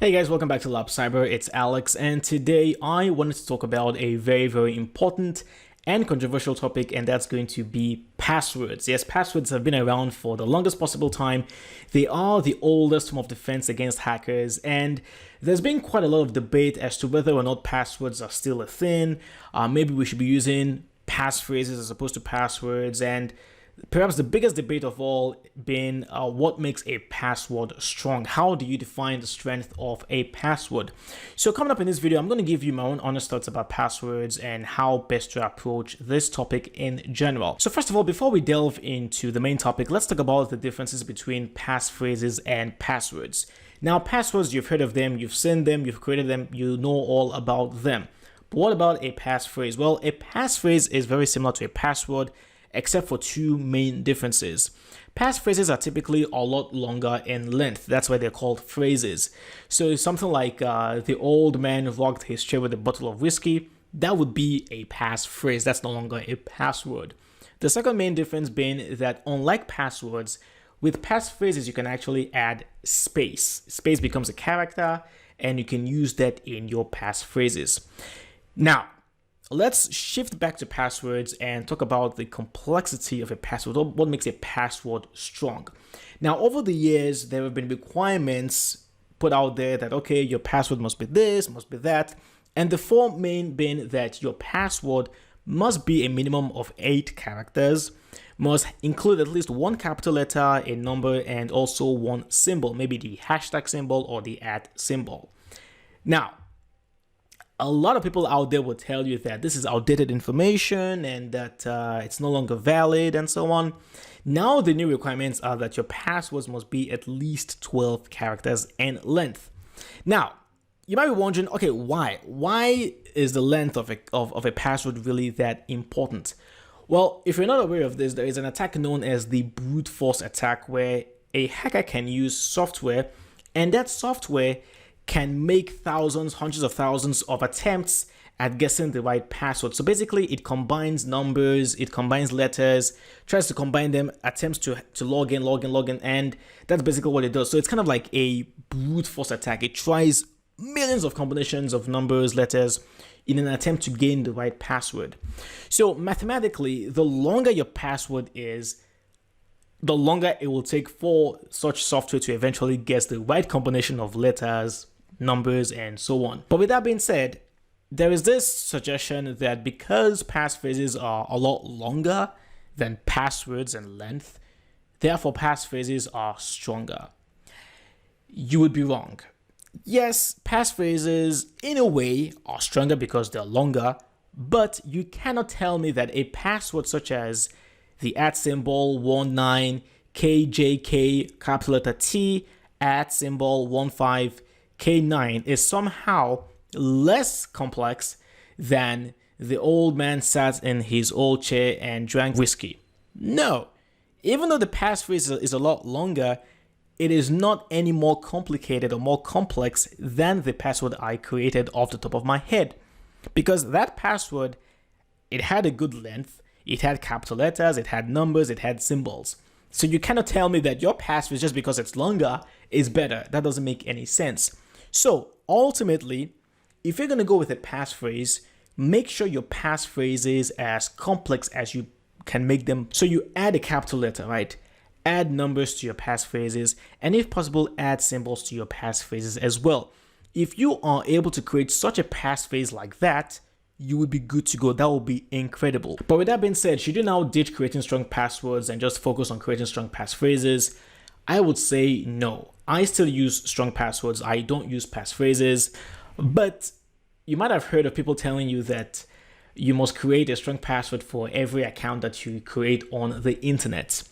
Hey guys, welcome back to Lab Cyber. It's Alex, and today I wanted to talk about a very important and controversial topic, and that's going to be passwords. Yes, passwords have been around for the longest possible time. They are the oldest form of defense against hackers, and there's been quite a lot of debate as to whether or not passwords are still a thing. Maybe we should be using passphrases as opposed to passwords, and perhaps the biggest debate of all being what makes a password strong. How do you define the strength of a password? So coming up in this video, I'm going to give you my own honest thoughts about passwords and how best to approach this topic in general. So first of all, before we delve into the main topic, let's talk about the differences between passphrases and passwords. Now, passwords, you've heard of them, you've seen them, you've created them, you know all about them. But what about a passphrase? Well, a passphrase is very similar to a password, except for two main differences. Passphrases are typically a lot longer in length. That's why they're called phrases. So something like the old man rocked his chair with a bottle of whiskey, that would be a passphrase. That's no longer a password. The second main difference being that unlike passwords, with passphrases you can actually add space. Space becomes a character and you can use that in your passphrases. Now, let's shift back to passwords and talk about the complexity of a password. What makes a password strong? Now, over the years, there have been requirements put out there that, okay, your password must be this, must be that. And the four main being that your password must be a minimum of 8 characters, must include at least one capital letter, a number, and also one symbol, maybe the hashtag symbol or the @ symbol. Now, a lot of people out there will tell you that this is outdated information and that it's no longer valid and so on. Now the new requirements are that your passwords must be at least 12 characters in length. Now, you might be wondering, okay, why? Why is the length of a password really that important? Well, if you're not aware of this, there is an attack known as the brute force attack where a hacker can use software, and that software can make thousands, hundreds of thousands of attempts at guessing the right password. So basically it combines numbers, it combines letters, tries to combine them, attempts to log in, and that's basically what it does. So it's kind of like a brute force attack. It tries millions of combinations of numbers, letters in an attempt to gain the right password. So mathematically, the longer your password is, the longer it will take for such software to eventually guess the right combination of letters, numbers, and so on. But with that being said, there is this suggestion that because passphrases are a lot longer than passwords in length, therefore passphrases are stronger. You would be wrong. Yes, passphrases in a way are stronger because they're longer, but you cannot tell me that a password such as the @ symbol 19KJK capital letter T @ symbol 15K9 is somehow less complex than the old man sat in his old chair and drank whiskey. No, even though the passphrase is a lot longer, it is not any more complicated or more complex than the password I created off the top of my head. Because that password, it had a good length, it had capital letters, it had numbers, it had symbols. So you cannot tell me that your passphrase, just because it's longer, is better. That doesn't make any sense. So ultimately, if you're going to go with a passphrase, make sure your passphrase is as complex as you can make them. So you add a capital letter, right? Add numbers to your passphrases, and if possible, add symbols to your passphrases as well. If you are able to create such a passphrase like that, you would be good to go. That would be incredible. But with that being said, should you now ditch creating strong passwords and just focus on creating strong passphrases? I would say no. I still use strong passwords. I don't use passphrases. But you might have heard of people telling you that you must create a strong password for every account that you create on the internet.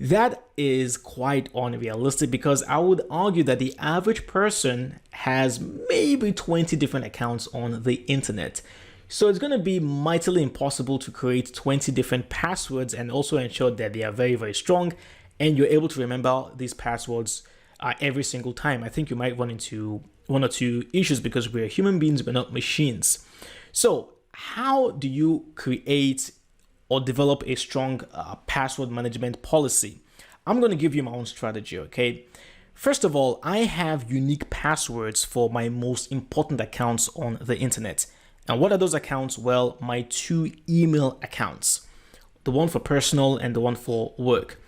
That is quite unrealistic because I would argue that the average person has maybe 20 different accounts on the internet. So it's going to be mightily impossible to create 20 different passwords and also ensure that they are very strong and you're able to remember these passwords every single time. I think you might run into one or two issues because we're human beings, we're not machines. So how do you create or develop a strong password management policy? I'm going to give you my own strategy, okay? First of all, I have unique passwords for my most important accounts on the internet. And what are those accounts? Well, my 2 email accounts, the one for personal and the one for work.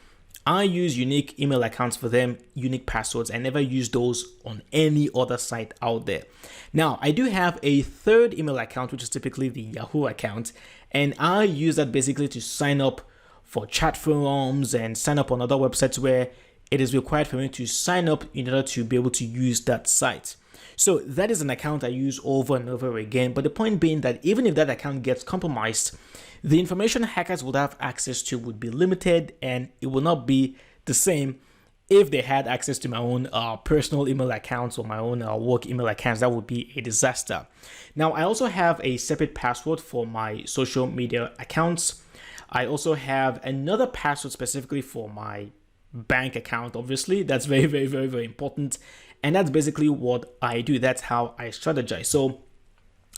I use unique email accounts for them, unique passwords. I never use those on any other site out there. Now, I do have a 3rd email account, which is typically the Yahoo account, and I use that basically to sign up for chat forums and sign up on other websites where it is required for me to sign up in order to be able to use that site. So that is an account I use over and over again. But the point being that even if that account gets compromised, the information hackers would have access to would be limited, and it will not be the same if they had access to my own personal email accounts or my own work email accounts. That would be a disaster. Now, I also have a separate password for my social media accounts. I also have another password specifically for my bank account. Obviously, that's very important, and that's basically what I do. That's how I strategize. So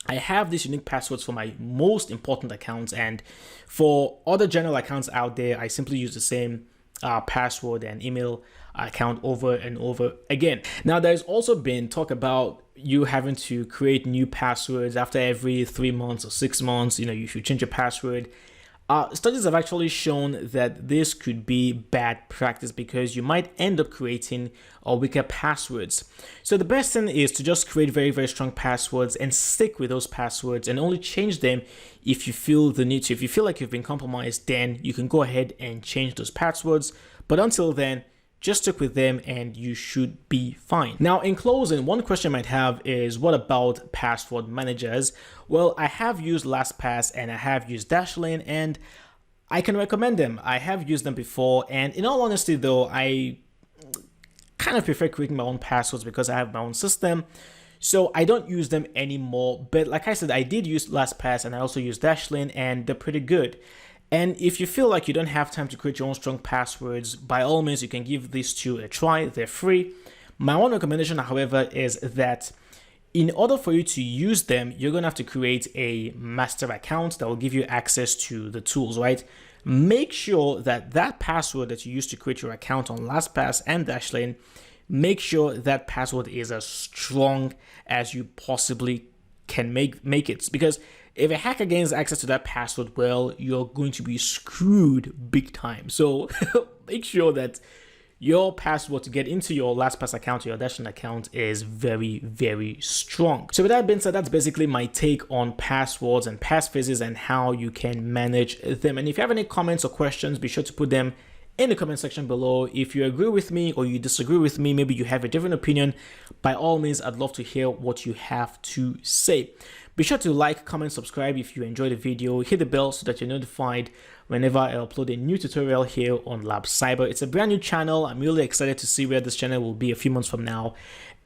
I have these unique passwords for my most important accounts, and for other general accounts out there, I simply use the same password and email account over and over again. Now, there's also been talk about you having to create new passwords after every 3 months or 6 months. You should change your password. Studies have actually shown that this could be bad practice because you might end up creating weaker passwords. So the best thing is to just create very strong passwords and stick with those passwords, and only change them if you feel the need to. If you feel like you've been compromised, then you can go ahead and change those passwords. But until then, just stick with them and you should be fine. Now, in closing, one question I might have is, what about password managers? Well, I have used LastPass and I have used Dashlane, and I can recommend them. I have used them before, and in all honesty though, I kind of prefer creating my own passwords because I have my own system. So I don't use them anymore. But like I said, I did use LastPass and I also use Dashlane, and they're pretty good. And if you feel like you don't have time to create your own strong passwords, by all means, you can give these 2 a try. They're free. My one recommendation, however, is that in order for you to use them, you're going to have to create a master account that will give you access to the tools, right? Make sure that that password that you use to create your account on LastPass and Dashlane, make sure that password is as strong as you possibly can make it. Because if a hacker gains access to that password, well, you're going to be screwed big time. So make sure that your password to get into your LastPass account or your Dashlane account is very strong. So with that being said, that's basically my take on passwords and passphrases and how you can manage them. And if you have any comments or questions, be sure to put them in the comment section below. If you agree with me or you disagree with me, maybe you have a different opinion, by all means, I'd love to hear what you have to say. Be sure to like, comment, subscribe if you enjoyed the video. Hit the bell so that you're notified whenever I upload a new tutorial here on Lab Cyber. It's a brand new channel. I'm really excited to see where this channel will be a few months from now.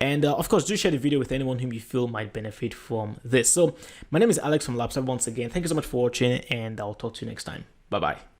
And of course, do share the video with anyone whom you feel might benefit from this. So my name is Alex from Lab Cyber once again. Thank you so much for watching, and I'll talk to you next time. Bye-bye.